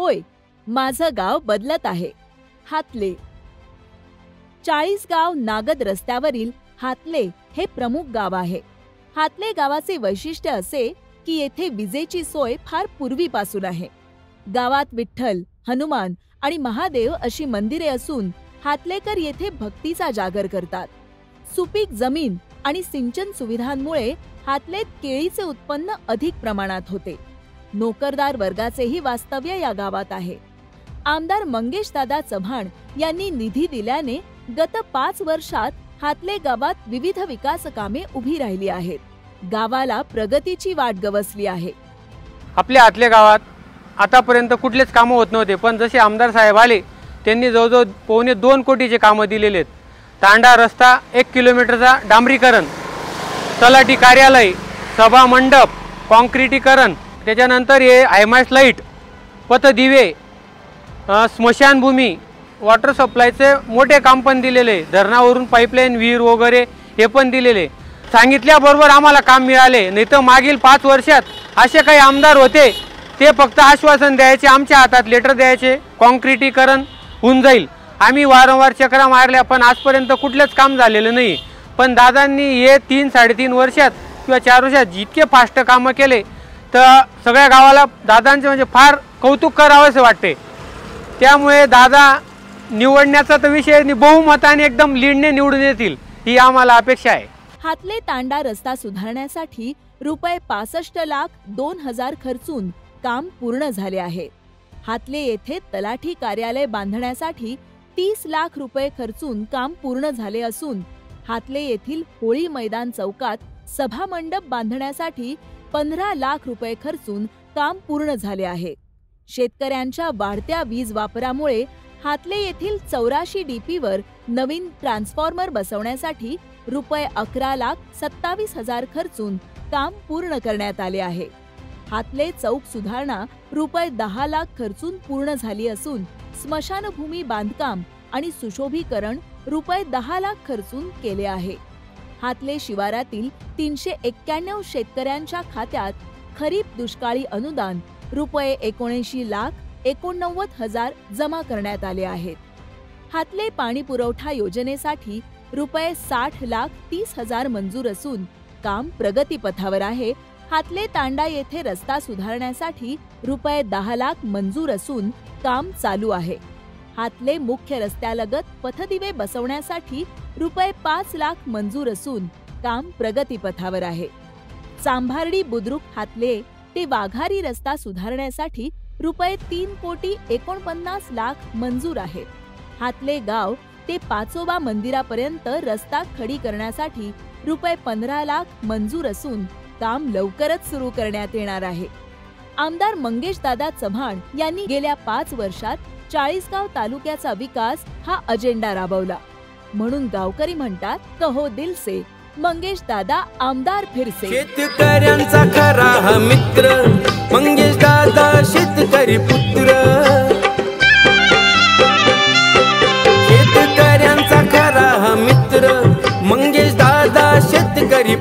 होय, माझं गाव बदलत आहे. हातले. चाळीसगाव नागद रस्त्यावरील हातले हे प्रमुख गाव आहे. हातले गावाचे वैशिष्ट्य असे की येथे विजेची सोय फार पूर्वीपासून आहे. गावात विठ्ठल, हनुमान आणि महादेव अशी मंदिरे असून हातलेकर येथे भक्तीचा जागर करतात. सुपीक जमीन आणि सिंचन सुविधांमुळे हातलेत केळीचे उत्पन्न अधिक प्रमाणात होते. नोकरदार वर्गाचेही वास्तव्य या गावात आहे. आमदार मंगेशदादा चव्हाण यांनी निधी दिल्याने गत 5 वर्षात हातले गावात विविध विकास कामे उभी राहिली आहेत. गावाला प्रगतीची वाट गवसली आहे. आपल्या हातले गावात आतापर्यंत कुठलेच कामं होत नव्हते, पण जसे आमदार साहेब आले त्यांनी जवळजवळ 2.25 कोटीचे कामं दिलेले आहेत. तांडा रस्ता 1 किलोमीटरचा डांबरीकरण, तलाठी कार्यालय, सभा मंडप कॉन्क्रिटीकरण, त्याच्यानंतर हे आयमास लाईट, पथदिवे, स्मशानभूमी, वॉटर सप्लायचे मोठे काम पण दिलेले, धरणावरून पाईपलाईन, विहीर वगैरे हे पण दिलेले. सांगितल्याबरोबर आम्हाला काम मिळाले. नाही तर मागील 5 वर्षात असे काही आमदार होते ते फक्त आश्वासन द्यायचे, आमच्या हातात लेटर द्यायचे, कॉन्क्रिटीकरण होऊन जाईल. आम्ही वारंवार चक्रा मारल्या पण आजपर्यंत कुठलेच काम झालेलं नाही. पण दादांनी हे 3-3.5 वर्षात किंवा 4 वर्षात जितके फास्ट कामं केले तर सगळ्या गावाला दादांचे म्हणजे फार कौतुक करावंसे वाटते. त्यामुळे दादा निवडण्याचा तर विषय बहुमताने एकदम लीडने निवडून येतील ही आम्हाला अपेक्षा आहे. हातले तांडा रस्ता सुधारण्यासाठी रुपये 65,02,000 खर्चून काम पूर्ण झाले आहे. हातले येथे तलाठी कार्यालय बांधण्यासाठी 30 लाख रुपये खर्चून काम पूर्ण झाले असून हातले येथील होळी मैदान चौकात सभा मंडप बांधण्यासाठी 15 लाख रुपये खर्चून काम पूर्ण झाले आहे. शेतकऱ्यांच्या वाढत्या वीज वापरामुळे हातले येथील 84 डीपीवर नवीन ट्रान्सफॉर्मर बसवण्यासाठी रुपये 11,27,000 खर्चून काम पूर्ण करण्यात आले आहे. हातले चौक सुधारणा रुपये 10 लाख खर्चून पूर्ण झाली असून स्मशानभूमी बांधकाम आणि सुशोभीकरण रुपये 10 लाख खर्चून केले आहे. हातले शिवारातील 391 शेतकऱ्यांच्या खात्यात खरीप दुष्काळी अनुदान रुपये 79,89,000 जमा करण्यात आले आहेत. हातले पाणी पुरवठा योजनेसाठी रुपये 60,30,000 मंजूर असून काम प्रगतीपथावर आहे. हातले तांडा येथे रस्ता सुधारण्यासाठी रुपये 10 लाख मंजूर असून काम चालू आहे. हातले मुख्य रस्त्यालगत पथदिवे बसवण्यासाठी रुपये 5 लाख मंजूर असून काम प्रगतीपथावर आहे. चांभार्डी बुद्रुक हातले ते वाघारी रस्ता सुधारण्यासाठी रुपये 3,49,00,000 मंजूर आहेत. हातले गाव ते पाचोबा मंदिरापर्यंत रस्ता खडी करण्यासाठी रुपये 15 लाख मंजूर असून काम लवकरच सुरू करण्यात येणार आहे. आमदार मंगेशदादा चव्हाण यांनी गेल्या 5 वर्षात चाळीसगाव तालुक्याचा विकास हा अजेंडा राबवला. म्हणून गावकरी म्हणतात, कहो दिल से मंगेशदादा आमदार फिरसे. शेतकऱ्यांचा खरा हा मित्र मंगेशदादा शेतकरी पुत्र. शेतकऱ्यांचा खरा हा मित्र मंगेशदादा शेतकरी